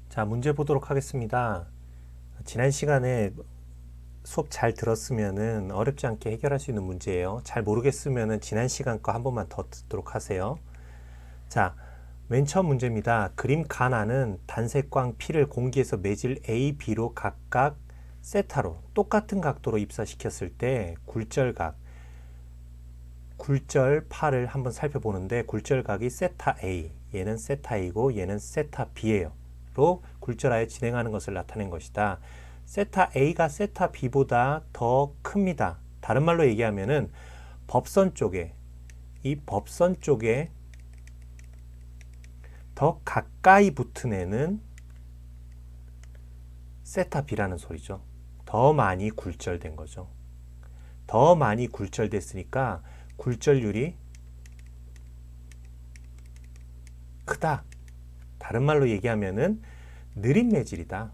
자, 문제 보도록 하겠습니다. 지난 시간에 수업 잘 들었으면은 어렵지 않게 해결할 수 있는 문제예요. 잘 모르겠으면은 지난 시간 거 한 번만 더 듣도록 하세요. 자, 맨 처음 문제입니다. 그림 가나는 단색광 P를 공기에서 매질 A, B로 각각 세타로 똑같은 각도로 입사시켰을 때 굴절 파를 한번 살펴보는데 굴절각이 세타 A, 얘는 세타 A고 얘는 세타 B예요. 로 굴절하여 진행하는 것을 나타낸 것이다. 세타 A가 세타 B보다 더 큽니다. 다른 말로 얘기하면은 법선 쪽에 더 가까이 붙은 애는 세타 B라는 소리죠. 더 많이 굴절된 거죠. 더 많이 굴절됐으니까 굴절률이 크다. 다른 말로 얘기하면은 느린 매질이다.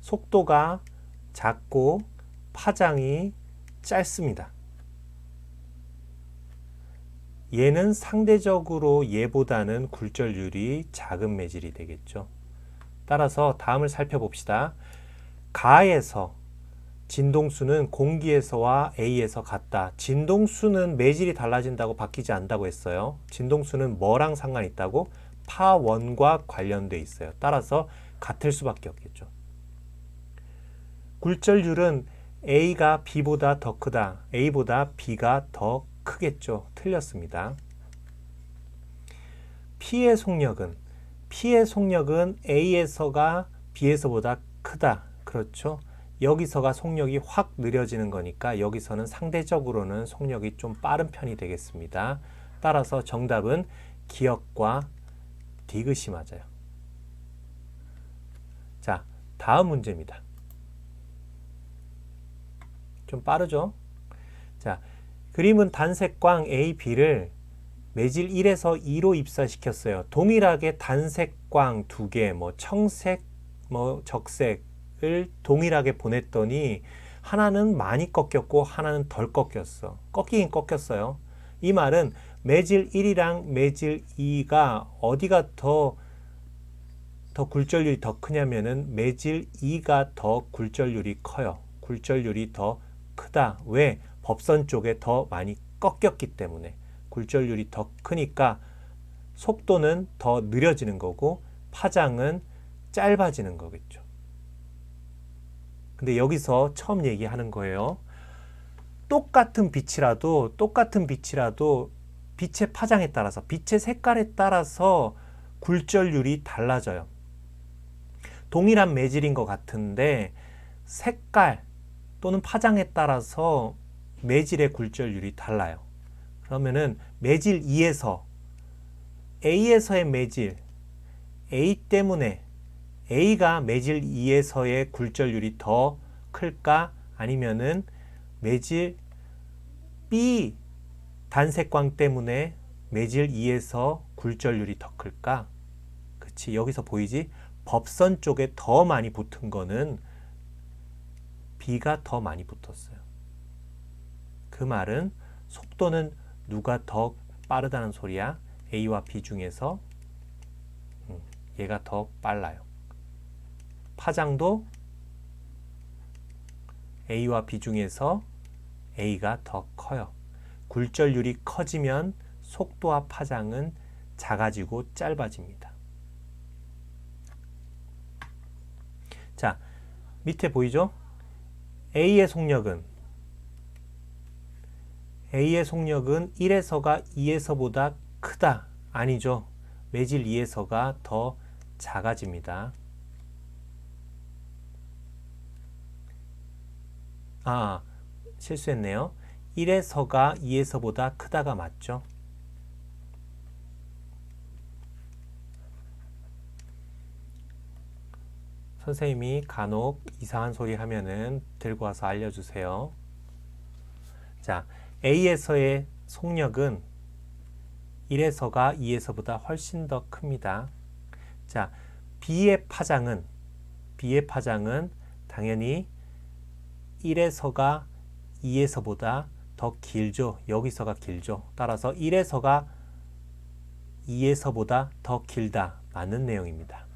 속도가 작고 파장이 짧습니다. 얘는 상대적으로 얘보다는 굴절률이 작은 매질이 되겠죠. 따라서 다음을 살펴봅시다. 가에서 진동수는 공기에서와 A에서 같다. 진동수는 매질이 달라진다고 바뀌지 않는다고 했어요. 진동수는 뭐랑 상관이 있다고? 파원과 관련돼 있어요. 따라서 같을 수밖에 없겠죠. 굴절률은 A가 B보다 더 크다. A보다 B가 더 크겠죠. 틀렸습니다. P의 속력은 A에서가 B에서보다 크다. 그렇죠. 여기서가 속력이 확 느려지는 거니까 여기서는 상대적으로는 속력이 좀 빠른 편이 되겠습니다. 따라서 정답은 기역과 디귿이 맞아요. 자, 다음 문제입니다. 좀 빠르죠? 자, 그림은 단색광 A, B를 매질 1에서 2로 입사시켰어요. 동일하게 단색광 두 개, 청색, 적색을 동일하게 보냈더니 하나는 많이 꺾였고 하나는 덜 꺾였어. 꺾이긴 꺾였어요. 이 말은 매질 1이랑 매질 2가 어디가 더 굴절률이 더 크냐면은 매질 2가 더 굴절률이 커요. 굴절률이 더 크다. 왜? 법선 쪽에 더 많이 꺾였기 때문에. 굴절률이 더 크니까 속도는 더 느려지는 거고 파장은 짧아지는 거겠죠. 근데 여기서 처음 얘기하는 거예요. 똑같은 빛이라도 빛의 파장에 따라서 빛의 색깔에 따라서 굴절률이 달라져요. 동일한 매질인 것 같은데 색깔 또는 파장에 따라서 매질의 굴절률이 달라요. 그러면은 매질 2에서 A에서의 매질 A 때문에 A가 매질 2에서의 굴절률이 더 클까? 아니면은 매질 B 단색광 때문에 매질 2에서 굴절률이 더 클까? 그치, 여기서 보이지? 법선 쪽에 더 많이 붙은 거는 B가 더 많이 붙었어요. 그 말은 속도는 누가 더 빠르다는 소리야? A와 B 중에서 얘가 더 빨라요. 파장도 A와 B 중에서 A가 더 커요. 굴절률이 커지면 속도와 파장은 작아지고 짧아집니다. 자, 밑에 보이죠? A의 속력은 1에서가 2에서보다 크다. 아니죠. 매질 2에서가 더 작아집니다. 실수했네요. 1에서가 2에서보다 크다가 맞죠? 선생님이 간혹 이상한 소리 하면은 들고 와서 알려주세요. 자, A에서의 속력은 1에서가 2에서보다 훨씬 더 큽니다. 자, B의 파장은 당연히 1에서가 2에서보다 더 길죠. 여기서가 길죠. 따라서 1에서가 2에서보다 더 길다. 맞는 내용입니다.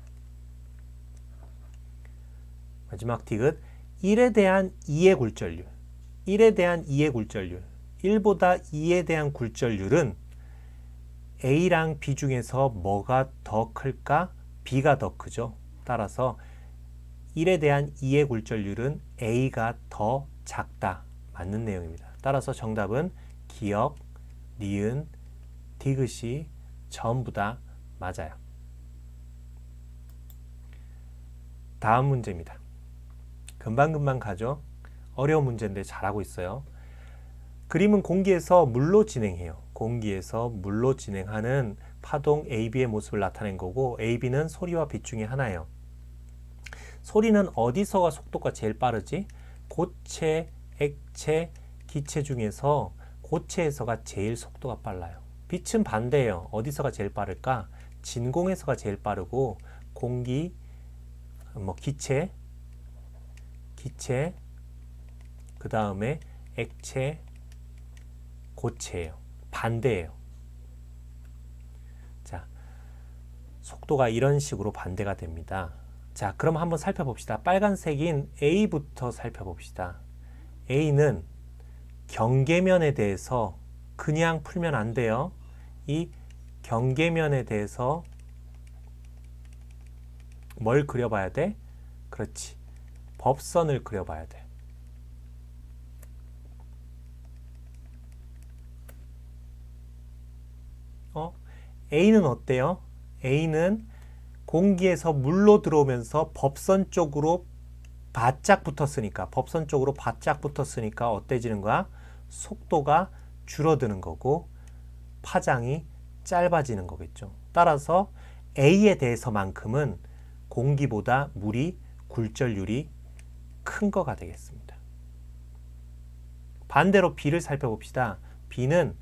마지막 디귿 1에 대한 2의 굴절률 1에 대한 2의 굴절률 1보다 2에 대한 굴절률은 A랑 B 중에서 뭐가 더 클까? B가 더 크죠. 따라서 1에 대한 2의 굴절률은 A가 더 작다. 맞는 내용입니다. 따라서 정답은 기역, 니은, 디귿이 전부 다 맞아요. 다음 문제입니다. 금방금방 가죠. 어려운 문제인데 잘하고 있어요. 그림은 공기에서 물로 진행해요. 공기에서 물로 진행하는 파동 AB의 모습을 나타낸 거고 AB는 소리와 빛 중에 하나예요. 소리는 어디서가 속도가 제일 빠르지? 고체, 액체, 기체 중에서 고체에서가 제일 속도가 빨라요. 빛은 반대예요. 어디서가 제일 빠를까? 진공에서가 제일 빠르고 공기, 기체, 그 다음에 액체, 고체예요. 반대예요. 자, 속도가 이런 식으로 반대가 됩니다. 자, 그럼 한번 살펴봅시다. 빨간색인 A부터 살펴봅시다. A는 경계면에 대해서 그냥 풀면 안 돼요. 이 경계면에 대해서 뭘 그려봐야 돼? 그렇지. 법선을 그려봐야 돼. A는 어때요? A는 공기에서 물로 들어오면서 법선 쪽으로 바짝 붙었으니까 어때지는 거야? 속도가 줄어드는 거고 파장이 짧아지는 거겠죠. 따라서 A에 대해서만큼은 공기보다 물이 굴절률이 큰 거가 되겠습니다. 반대로 B를 살펴봅시다. B는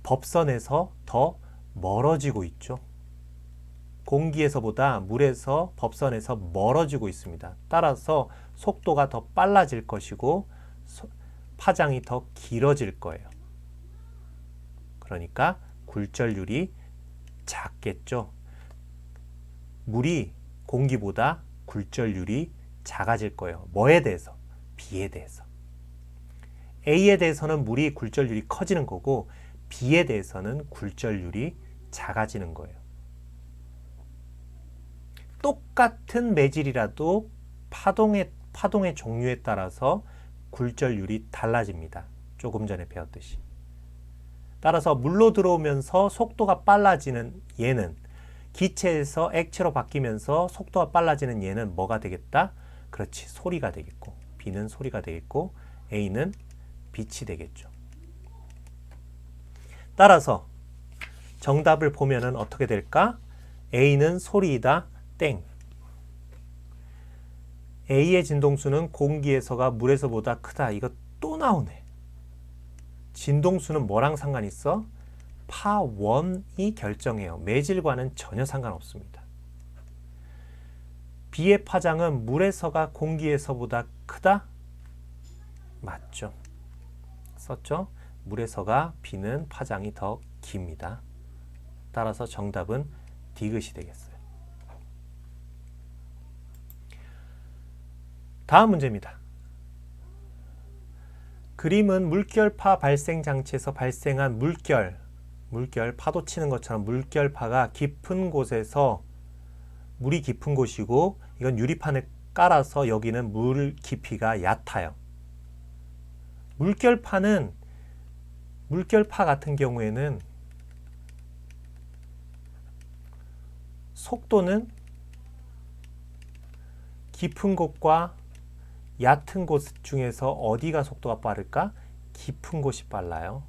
법선에서 더 멀어지고 있죠. 공기에서보다 물에서 법선에서 멀어지고 있습니다. 따라서 속도가 더 빨라질 것이고 파장이 더 길어질 거예요. 그러니까 굴절률이 작겠죠. 물이 공기보다 굴절률이 작아질 거예요. 뭐에 대해서? B에 대해서. A에 대해서는 물이 굴절률이 커지는 거고 B에 대해서는 굴절률이 작아지는 거예요. 똑같은 매질이라도 파동의 종류에 따라서 굴절률이 달라집니다. 조금 전에 배웠듯이. 따라서 물로 들어오면서 속도가 빨라지는 얘는 기체에서 액체로 바뀌면서 속도가 빨라지는 얘는 뭐가 되겠다? 그렇지. 소리가 되겠고 B는 소리가 되겠고 A는 빛이 되겠죠. 따라서 정답을 보면은 어떻게 될까? A는 소리이다. 땡. A의 진동수는 공기에서가 물에서보다 크다. 이거 또 나오네. 진동수는 뭐랑 상관 있어? 파원이 결정해요. 매질과는 전혀 상관없습니다. B의 파장은 물에서가 공기에서보다 크다? 맞죠. 썼죠? 물에서가 B는 파장이 더 깁니다. 따라서 정답은 디귿이 되겠어요. 다음 문제입니다. 그림은 물결파 발생 장치에서 발생한 물결 파도 치는 것처럼 물결파가 깊은 곳에서 물이 깊은 곳이고 이건 유리판을 깔아서 여기는 물 깊이가 얕아요. 물결파 같은 경우에는 속도는 깊은 곳과 얕은 곳 중에서 어디가 속도가 빠를까? 깊은 곳이 빨라요.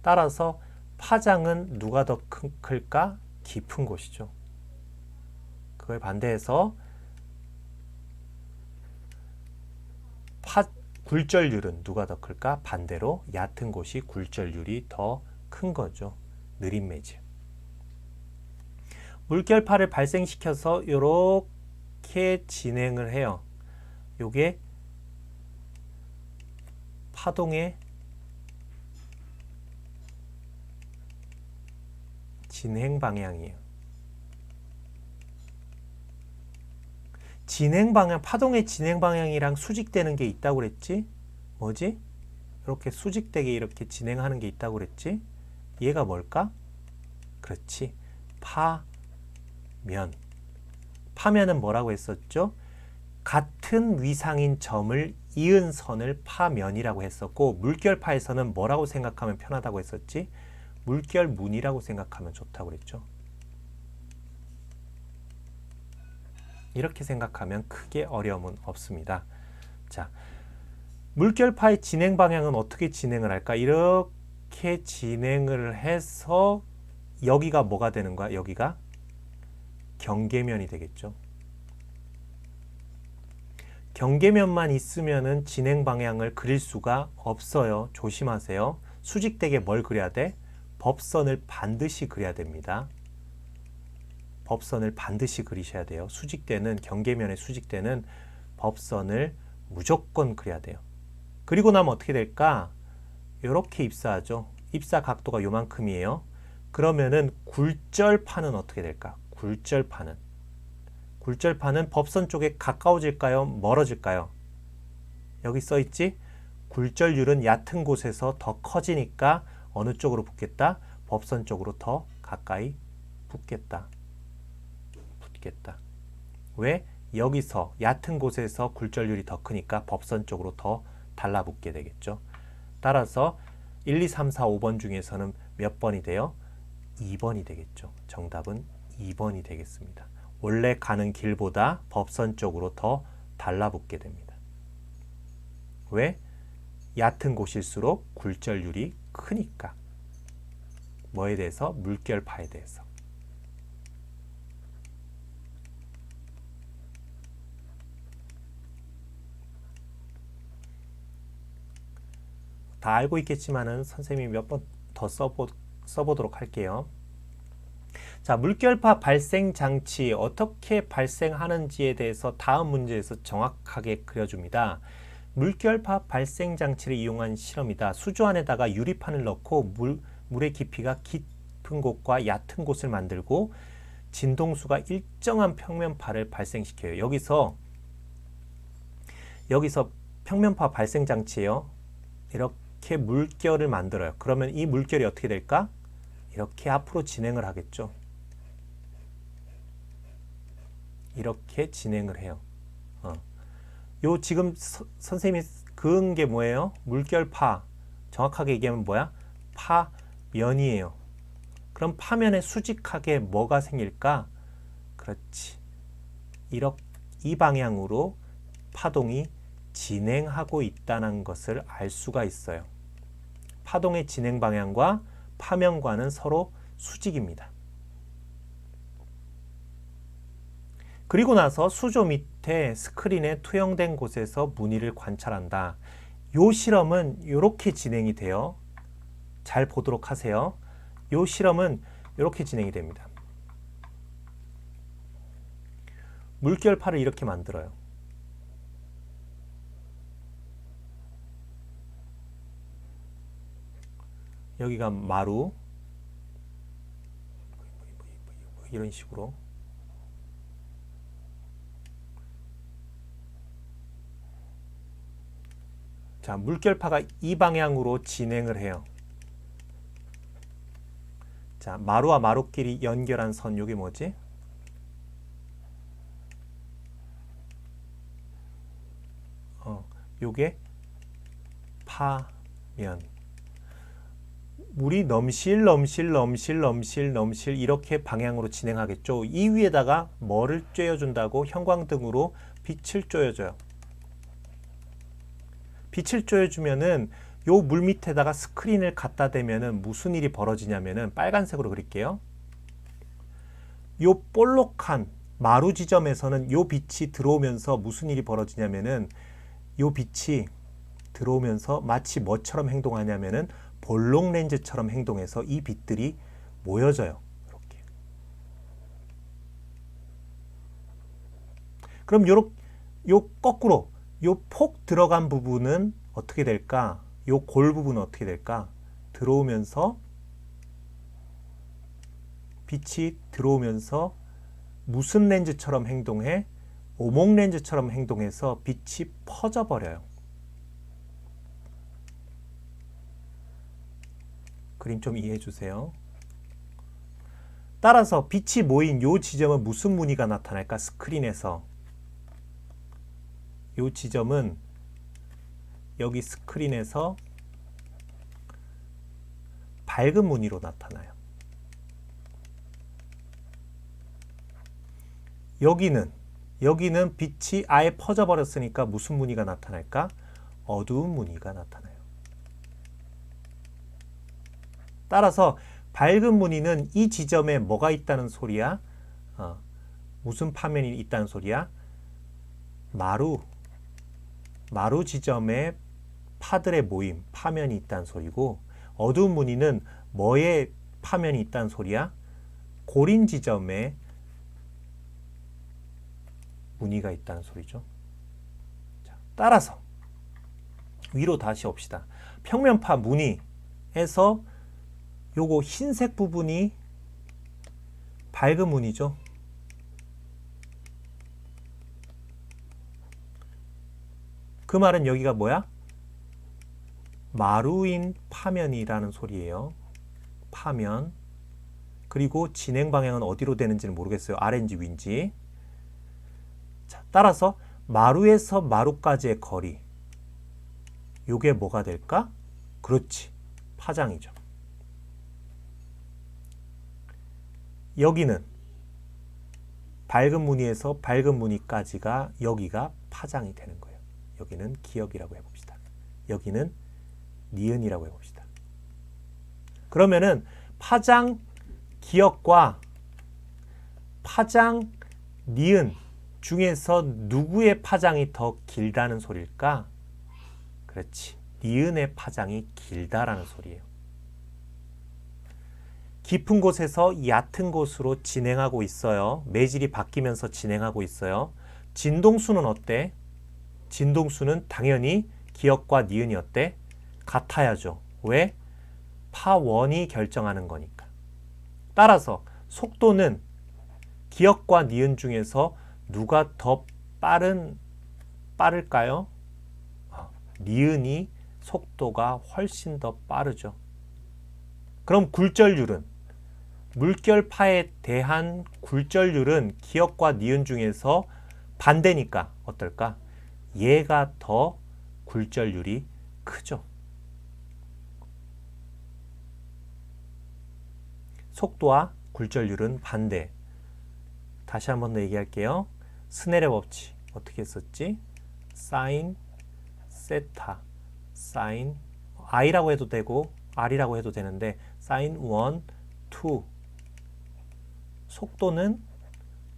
따라서 파장은 누가 더 클까? 깊은 곳이죠. 그걸 반대해서 굴절률은 누가 더 클까? 반대로 얕은 곳이 굴절률이 더 큰 거죠. 느린 매질. 물결파를 발생시켜서 이렇게 진행을 해요. 요게 파동의 진행 방향이에요. 진행 방향, 파동의 진행 방향이랑 수직되는 게 있다고 그랬지? 뭐지? 이렇게 수직되게 이렇게 진행하는 게 있다고 그랬지? 얘가 뭘까? 그렇지. 파면. 파면은 뭐라고 했었죠? 같은 위상인 점을 이은 선을 파면이라고 했었고, 물결파에서는 뭐라고 생각하면 편하다고 했었지? 물결문이라고 생각하면 좋다고 그랬죠. 이렇게 생각하면 크게 어려움은 없습니다. 자, 물결파의 진행 방향은 어떻게 진행을 할까? 이렇게 진행을 해서 여기가 뭐가 되는 거야? 여기가 경계면이 되겠죠. 경계면만 있으면은 진행 방향을 그릴 수가 없어요. 조심하세요. 수직되게 뭘 그려야 돼? 법선을 반드시 그려야 됩니다. 법선을 반드시 그리셔야 돼요. 수직되는 경계면의 수직되는 법선을 무조건 그려야 돼요. 그리고 나면 어떻게 될까? 이렇게 입사하죠. 입사 각도가 요만큼이에요. 그러면은 굴절파는 어떻게 될까? 굴절파는 법선 쪽에 가까워질까요? 멀어질까요? 여기 써 있지? 굴절률은 얕은 곳에서 더 커지니까 어느 쪽으로 붙겠다? 법선 쪽으로 더 가까이 붙겠다. 왜? 여기서 얕은 곳에서 굴절률이 더 크니까 법선 쪽으로 더 달라붙게 되겠죠. 따라서 1, 2, 3, 4, 5번 중에서는 몇 번이 돼요? 2번이 되겠죠. 정답은 2번이 되겠습니다. 원래 가는 길보다 법선 쪽으로 더 달라붙게 됩니다. 왜? 얕은 곳일수록 굴절률이 크니까. 뭐에 대해서? 물결파에 대해서. 다 알고 있겠지만은 선생님이 몇 번 더 써보도록 할게요. 자, 물결파 발생 장치 어떻게 발생하는지에 대해서 다음 문제에서 정확하게 그려줍니다. 물결파 발생 장치를 이용한 실험이다. 수조 안에다가 유리판을 넣고 물의 깊이가 깊은 곳과 얕은 곳을 만들고 진동수가 일정한 평면파를 발생시켜요. 여기서 평면파 발생 장치예요. 이렇게 물결을 만들어요. 그러면 이 물결이 어떻게 될까? 이렇게 앞으로 진행을 하겠죠. 이렇게 진행을 해요. 요 지금 선생님이 그은 게 뭐예요? 물결파. 정확하게 얘기하면 뭐야? 파면이에요. 그럼 파면에 수직하게 뭐가 생길까? 그렇지. 이 방향으로 파동이 진행하고 있다는 것을 알 수가 있어요. 파동의 진행 방향과 파면과는 서로 수직입니다. 그리고 나서 수조 밑에 스크린에 투영된 곳에서 무늬를 관찰한다. 이 실험은 이렇게 진행이 돼요. 잘 보도록 하세요. 이 실험은 이렇게 진행이 됩니다. 물결파를 이렇게 만들어요. 여기가 마루 이런 식으로 자, 물결파가 이 방향으로 진행을 해요. 자, 마루와 마루끼리 연결한 선 요게 뭐지? 요게 파면. 물이 넘실 이렇게 방향으로 진행하겠죠. 이 위에다가 뭐를 쬐어준다고? 형광등으로 빛을 쬐어줘요. 빛을 쬐어주면은 요 물 밑에다가 스크린을 갖다 대면은 무슨 일이 벌어지냐면은 빨간색으로 그릴게요. 요 볼록한 마루 지점에서는 요 빛이 들어오면서 무슨 일이 벌어지냐면은 요 빛이 들어오면서 마치 뭐처럼 행동하냐면은 볼록 렌즈처럼 행동해서 이 빛들이 모여져요. 이렇게. 그럼 요 거꾸로 요 폭 들어간 부분은 어떻게 될까? 요 골 부분은 어떻게 될까? 들어오면서 빛이 들어오면서 무슨 렌즈처럼 행동해? 오목 렌즈처럼 행동해서 빛이 퍼져버려요. 그림 좀 이해해 주세요. 따라서 빛이 모인 이 지점은 무슨 무늬가 나타날까? 스크린에서 이 지점은 여기 스크린에서 밝은 무늬로 나타나요. 여기는 빛이 아예 퍼져버렸으니까 무슨 무늬가 나타날까? 어두운 무늬가 나타나요. 따라서 밝은 무늬는 이 지점에 뭐가 있다는 소리야? 무슨 파면이 있다는 소리야? 마루 지점에 파들의 모임, 파면이 있다는 소리고, 어두운 무늬는 뭐에 파면이 있다는 소리야? 고린 지점에 무늬가 있다는 소리죠. 자, 따라서 위로 다시 옵시다. 평면파 무늬에서 요거 흰색 부분이 밝은 무늬죠. 그 말은 여기가 뭐야? 마루인 파면이라는 소리예요. 파면. 그리고 진행 방향은 어디로 되는지는 모르겠어요. 아래인지 위인지. 자, 따라서 마루에서 마루까지의 거리. 요게 뭐가 될까? 그렇지. 파장이죠. 여기는 밝은 무늬에서 밝은 무늬까지가 여기가 파장이 되는 거예요. 여기는 기역이라고 해봅시다. 여기는 니은이라고 해봅시다. 그러면은 파장 기역과 파장 니은 중에서 누구의 파장이 더 길다는 소리일까? 그렇지. 니은의 파장이 길다라는 소리예요. 깊은 곳에서 얕은 곳으로 진행하고 있어요. 매질이 바뀌면서 진행하고 있어요. 진동수는 어때? 진동수는 당연히 기역과 니은이 어때? 같아야죠. 왜? 파1이 결정하는 거니까. 따라서 속도는 기역과 니은 중에서 누가 더 빠를까요? 니은이 속도가 훨씬 더 빠르죠. 그럼 굴절률은? 물결파에 대한 굴절률은 기역과 니은 중에서 반대니까 어떨까? 얘가 더 굴절률이 크죠. 속도와 굴절률은 반대. 다시 한 번 더 얘기할게요. 스넬의 법칙 어떻게 썼지? 사인 세타 사인 i라고 해도 되고 r이라고 해도 되는데 사인 1, 2 속도는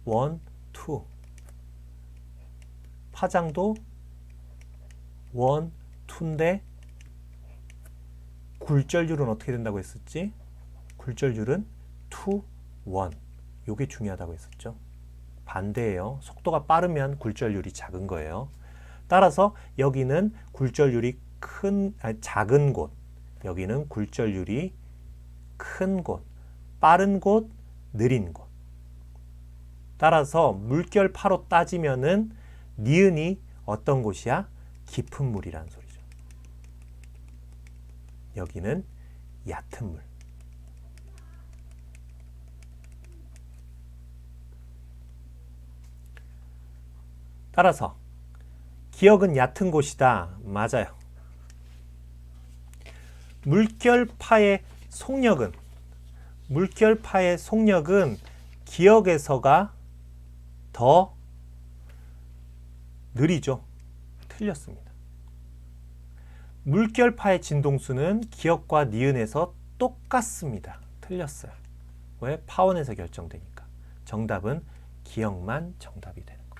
1, 2 파장도 1, 2인데 굴절률은 어떻게 된다고 했었지? 굴절률은 2, 1 요게 중요하다고 했었죠. 반대예요. 속도가 빠르면 굴절률이 작은 거예요. 따라서 여기는 굴절률이 작은 곳, 여기는 굴절률이 큰 곳, 빠른 곳, 느린 곳. 따라서 물결파로 따지면은 니은이 어떤 곳이야? 깊은 물이라는 소리죠. 여기는 얕은 물. 따라서 기역은 얕은 곳이다. 맞아요. 물결파의 속력은 기역에서가 더 느리죠. 틀렸습니다. 물결파의 진동수는 기역과 니은에서 똑같습니다. 틀렸어요. 왜? 파원에서 결정되니까. 정답은 기역만 정답이 되는 겁니다.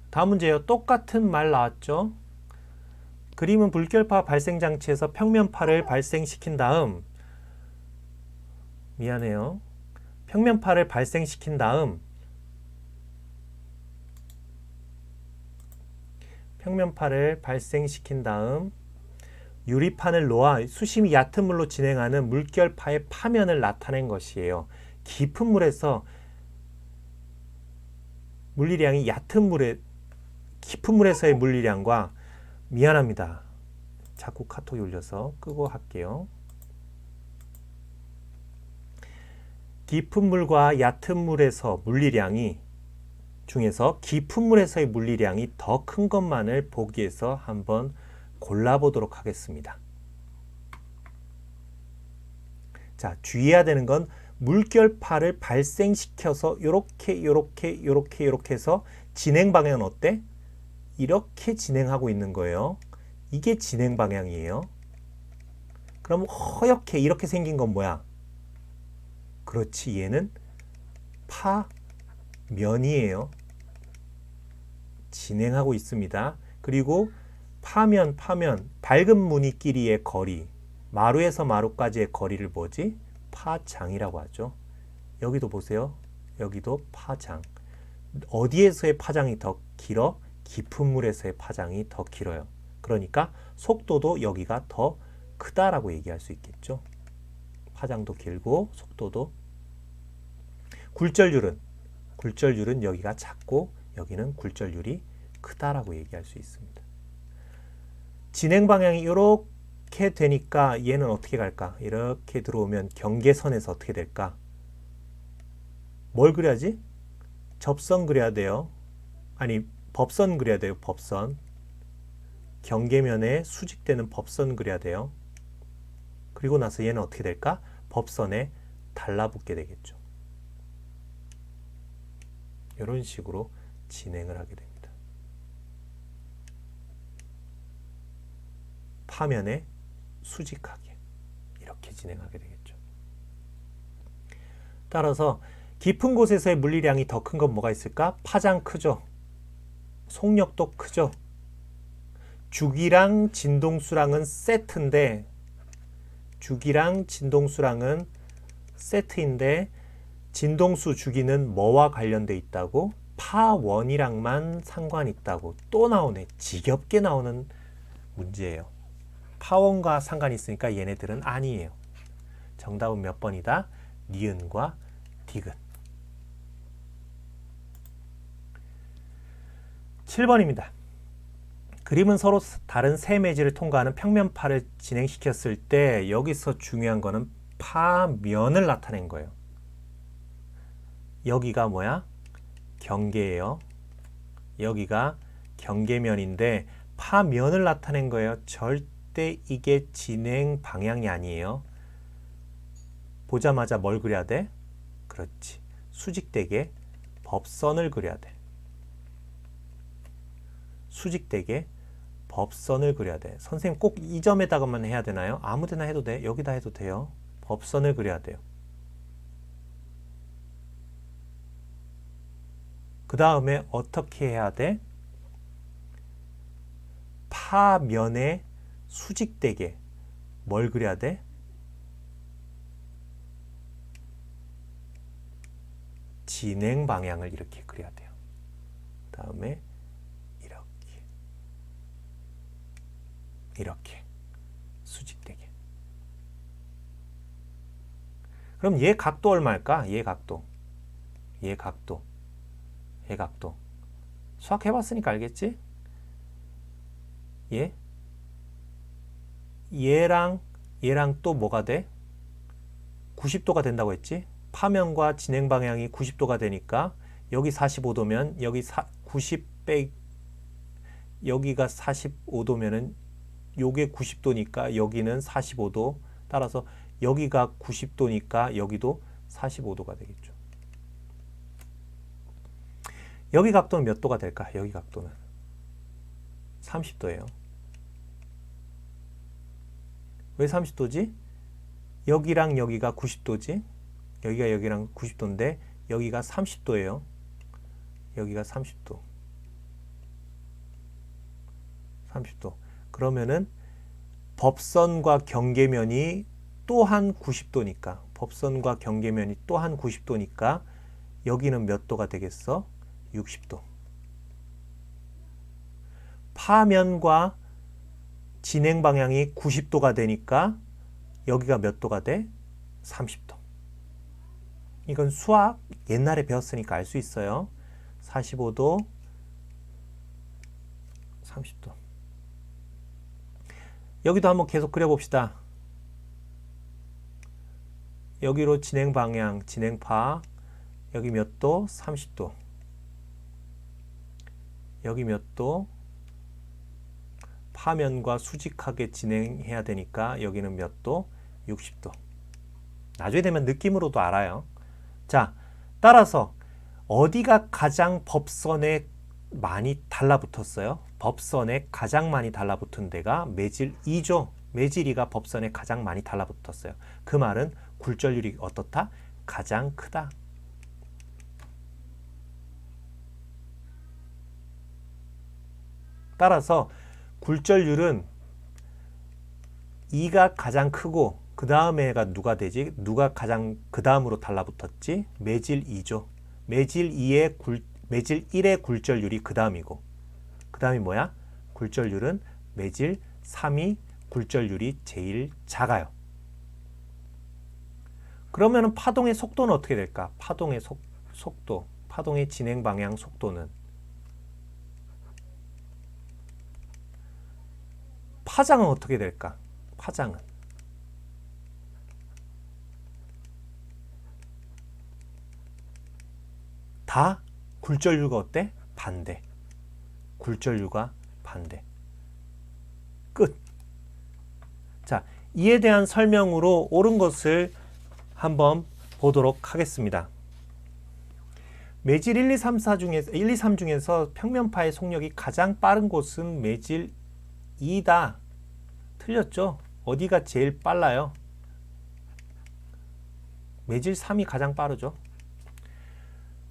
다음 문제요. 똑같은 말 나왔죠. 그림은 물결파 발생 장치에서 평면파를 발생시킨 다음 평면파를 발생시킨 다음 유리판을 놓아 수심이 얕은 물로 진행하는 물결파의 파면을 나타낸 것이에요. 깊은 물에서 물리량이 깊은 물에서의 물리량과 미안합니다. 자꾸 카톡이 울려서 끄고 할게요. 깊은 물과 얕은 물에서 물리량이 중에서 깊은 물에서의 물리량이 더 큰 것만을 보기 위해서 한번 골라보도록 하겠습니다. 자, 주의해야 되는 건 물결파를 발생시켜서 요렇게 해서 진행 방향은 어때? 이렇게 진행하고 있는 거예요. 이게 진행 방향이에요. 그럼 허옇게 이렇게 생긴 건 뭐야? 그렇지, 얘는 파면이에요. 진행하고 있습니다. 그리고 파면, 밝은 무늬끼리의 거리, 마루에서 마루까지의 거리를 뭐지? 파장이라고 하죠. 여기도 보세요. 여기도 파장. 어디에서의 파장이 더 길어? 깊은 물에서의 파장이 더 길어요. 그러니까 속도도 여기가 더 크다라고 얘기할 수 있겠죠. 파장도 길고 속도도. 굴절률은 여기가 작고 여기는 굴절률이 크다라고 얘기할 수 있습니다. 진행 방향이 이렇게 되니까 얘는 어떻게 갈까? 이렇게 들어오면 경계선에서 어떻게 될까? 뭘 그려야지? 접선 그려야 돼요. 아니, 법선 그려야 돼요. 법선. 경계면에 수직되는 법선 그려야 돼요. 그리고 나서 얘는 어떻게 될까? 법선에 달라붙게 되겠죠. 이런 식으로 진행을 하게 됩니다. 파면에 수직하게 이렇게 진행하게 되겠죠. 따라서 깊은 곳에서의 물리량이 더 큰 건 뭐가 있을까? 파장 크죠. 속력도 크죠. 주기랑 진동수랑은 세트인데 진동수 주기는 뭐와 관련돼 있다고? 파원이랑만 상관이 있다고. 또 나오네. 지겹게 나오는 문제예요. 파원과 상관이 있으니까 얘네들은 아니에요. 정답은 몇 번이다? 니은과 디귿. 7번입니다. 그림은 서로 다른 세 매질을 통과하는 평면파를 진행시켰을 때 여기서 중요한 거는 파면을 나타낸 거예요. 여기가 뭐야? 경계예요. 여기가 경계면인데 파면을 나타낸 거예요. 절대 이게 진행 방향이 아니에요. 보자마자 뭘 그려야 돼? 그렇지. 수직되게 법선을 그려야 돼. 수직되게 법선을 그려야 돼. 선생님 꼭 이 점에다가만 해야 되나요? 아무 데나 해도 돼. 여기다 해도 돼요. 법선을 그려야 돼요. 그 다음에 어떻게 해야 돼? 파면에 수직되게 뭘 그려야 돼? 진행 방향을 이렇게 그려야 돼요. 그 다음에 이렇게 수직되게. 그럼 얘 각도 얼마일까? 얘 각도. 수학 해봤으니까 알겠지? 얘랑 또 뭐가 돼? 90도가 된다고 했지? 파면과 진행 방향이 90도가 되니까 여기 45도면 여기 90 빼 여기가 45도면은 요게 90도니까 여기는 45도. 따라서 여기가 90도니까 여기도 45도가 되겠죠. 여기 각도는 몇 도가 될까? 여기 각도는 30도예요. 왜 30도지? 여기랑 여기가 90도지? 여기랑 90도인데 여기가 30도예요. 여기가 30도. 그러면은 법선과 경계면이 또한 90도니까 여기는 몇 도가 되겠어? 60도. 파면과 진행 방향이 90도가 되니까 여기가 몇 도가 돼? 30도. 이건 수학 옛날에 배웠으니까 알 수 있어요. 45도, 30도. 여기도 한번 계속 그려봅시다. 여기로 진행 방향, 진행파. 여기 몇 도? 30도. 여기 몇 도? 파면과 수직하게 진행해야 되니까 여기는 몇 도? 60도. 나중에 되면 느낌으로도 알아요. 자, 따라서 어디가 가장 법선에 많이 달라붙었어요? 법선에 가장 많이 달라붙은 데가 매질 2죠. 매질 2가 법선에 가장 많이 달라붙었어요. 그 말은 굴절률이 어떻다? 가장 크다. 따라서 굴절률은 2가 가장 크고 그 다음에가 누가 되지? 누가 가장 그 다음으로 달라붙었지? 매질 2죠. 매질 1의 굴절률이 그 다음이고 그 다음이 뭐야? 굴절률은 매질 3이 굴절률이 제일 작아요. 그러면 파동의 속도는 어떻게 될까? 파동의 속도, 파동의 진행 방향 속도는 파장은 어떻게 될까? 파장은 다 굴절률과 어때? 반대. 굴절률과 반대. 끝. 자, 이에 대한 설명으로 옳은 것을 한번 보도록 하겠습니다. 매질 1, 2, 3, 4 중에서 1, 2, 3 중에서 평면파의 속력이 가장 빠른 곳은 매질 2다. 틀렸죠? 어디가 제일 빨라요? 매질 3이 가장 빠르죠.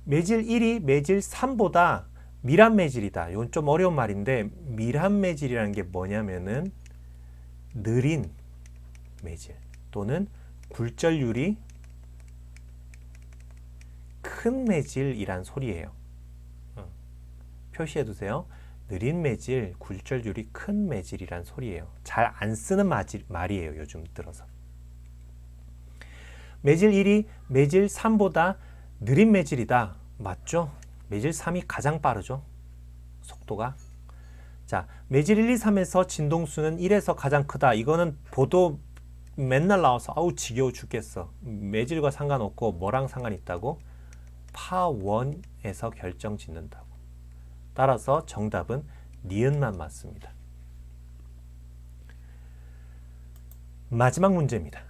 매질 1이 매질 3보다 밀한 매질이다. 이건 좀 어려운 말인데 밀한 매질이라는 게 뭐냐면은 느린 매질 또는 굴절률이 큰 매질이란 소리예요. 표시해 두세요. 느린 매질, 굴절률이 큰 매질이란 소리예요. 잘 안 쓰는 말이에요. 요즘 들어서. 매질 1이 매질 3보다 느린 매질이다. 맞죠? 매질 3이 가장 빠르죠. 속도가. 자, 매질 1, 2, 3에서 진동수는 1에서 가장 크다. 이거는 보도 맨날 나와서 아우 지겨워 죽겠어. 매질과 상관없고 뭐랑 상관 있다고? 파원에서 결정 짓는다고. 따라서 정답은 니은만 맞습니다. 마지막 문제입니다.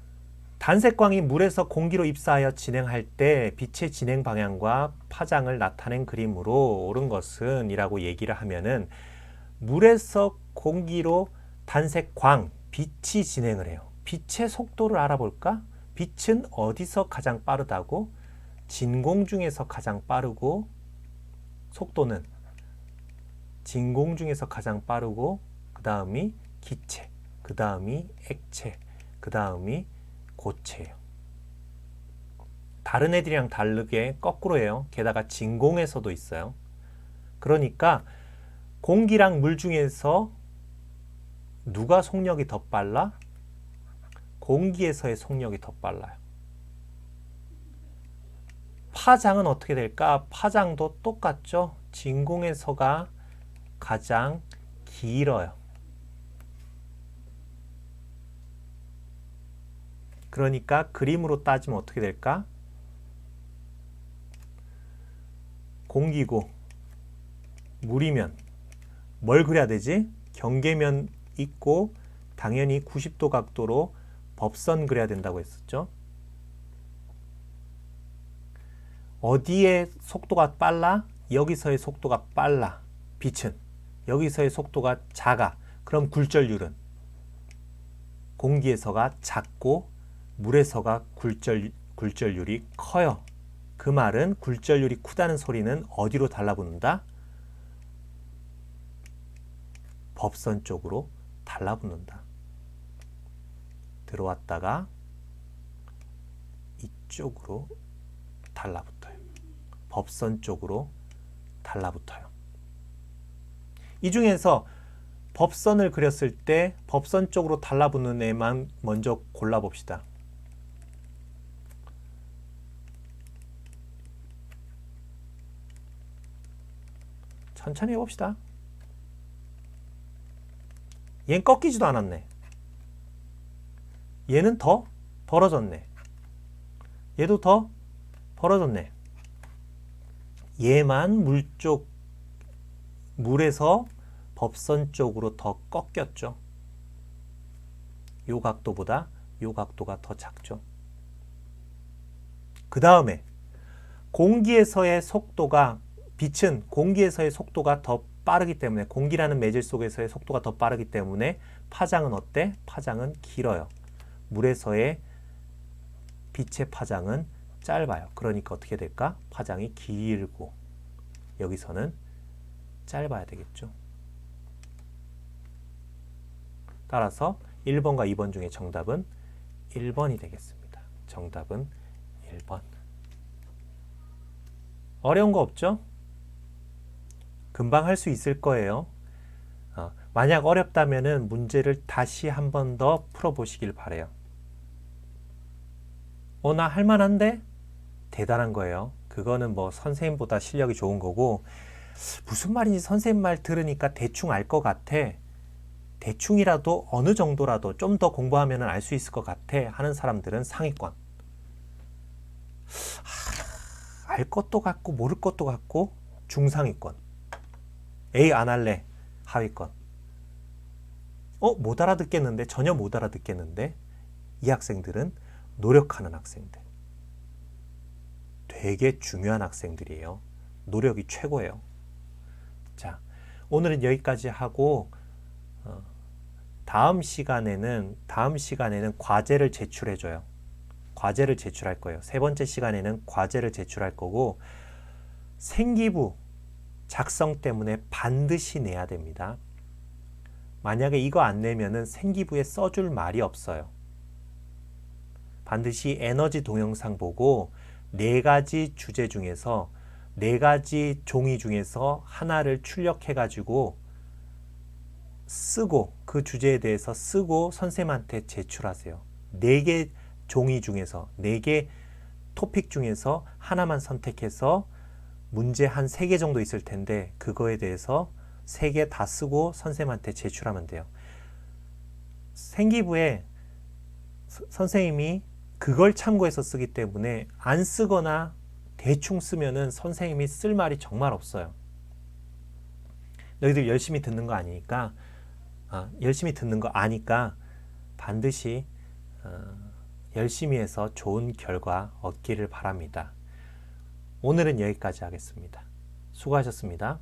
단색광이 물에서 공기로 입사하여 진행할 때 빛의 진행 방향과 파장을 나타낸 그림으로 옳은 것은 이라고 얘기를 하면은 물에서 공기로 단색광, 빛이 진행을 해요. 빛의 속도를 알아볼까? 빛은 어디서 가장 빠르다고? 진공 중에서 가장 빠르고 속도는 진공 중에서 가장 빠르고 그 다음이 기체, 그 다음이 액체, 그 다음이 고체예요. 다른 애들이랑 다르게 거꾸로예요. 게다가 진공에서도 있어요. 그러니까 공기랑 물 중에서 누가 속력이 더 빨라? 공기에서의 속력이 더 빨라요. 파장은 어떻게 될까? 파장도 똑같죠. 진공에서가 가장 길어요. 그러니까 그림으로 따지면 어떻게 될까? 공기고 물이면 뭘 그려야 되지? 경계면 있고 당연히 90도 각도로 법선 그려야 된다고 했었죠. 어디에 속도가 빨라? 여기서의 속도가 빨라. 빛은 여기서의 속도가 작아. 그럼 굴절률은 공기에서가 작고 물에서가 굴절률이 커요. 그 말은 굴절률이 크다는 소리는 어디로 달라붙는다? 법선 쪽으로 달라붙는다. 들어왔다가 이쪽으로 달라붙어요. 법선 쪽으로 달라붙어요. 이 중에서 법선을 그렸을 때 법선 쪽으로 달라붙는 애만 먼저 골라봅시다. 천천히 해봅시다. 얘는 꺾이지도 않았네. 얘는 더 벌어졌네. 얘도 더 벌어졌네. 얘만 물에서 법선 쪽으로 더 꺾였죠. 요 각도보다 요 각도가 더 작죠. 그 다음에 공기에서의 속도가, 빛은 공기에서의 속도가 더 빠르기 때문에, 공기라는 매질 속에서의 속도가 더 빠르기 때문에 파장은 어때? 파장은 길어요. 물에서의 빛의 파장은 짧아요. 그러니까 어떻게 될까? 파장이 길고 여기서는 짧아야 되겠죠. 따라서 1번과 2번 중에 정답은 1번이 되겠습니다. 정답은 1번. 어려운 거 없죠? 금방 할 수 있을 거예요. 만약 어렵다면은 문제를 다시 한 번 더 풀어보시길 바래요. 나 할만한데? 대단한 거예요. 그거는 뭐 선생님보다 실력이 좋은 거고, 무슨 말인지 선생님 말 들으니까 대충 알 것 같아. 대충이라도 어느 정도라도 좀 더 공부하면 알 수 있을 것 같아 하는 사람들은 상위권. 알 것도 같고 모를 것도 같고 중상위권. 에이 안 할래 하위권. 못 알아듣겠는데, 전혀 못 알아듣겠는데, 이 학생들은 노력하는 학생들. 되게 중요한 학생들이에요. 노력이 최고예요. 자, 오늘은 여기까지 하고 다음 시간에는 과제를 제출해줘요. 과제를 제출할 거예요. 세 번째 시간에는 과제를 제출할 거고, 생기부 작성 때문에 반드시 내야 됩니다. 만약에 이거 안 내면은 생기부에 써줄 말이 없어요. 반드시 에너지 동영상 보고 4가지 주제 중에서 4가지 종이 중에서 하나를 출력해가지고 쓰고, 그 주제에 대해서 쓰고 선생님한테 제출하세요. 4개 종이 중에서, 4개 토픽 중에서 하나만 선택해서, 문제 한 3개 정도 있을 텐데 그거에 대해서 3개 다 쓰고 선생님한테 제출하면 돼요. 생기부에 선생님이 그걸 참고해서 쓰기 때문에 안 쓰거나 대충 쓰면은 선생님이 쓸 말이 정말 없어요. 너희들 열심히 듣는 거 아니니까, 열심히 듣는 거 아니까 반드시 열심히 해서 좋은 결과 얻기를 바랍니다. 오늘은 여기까지 하겠습니다. 수고하셨습니다.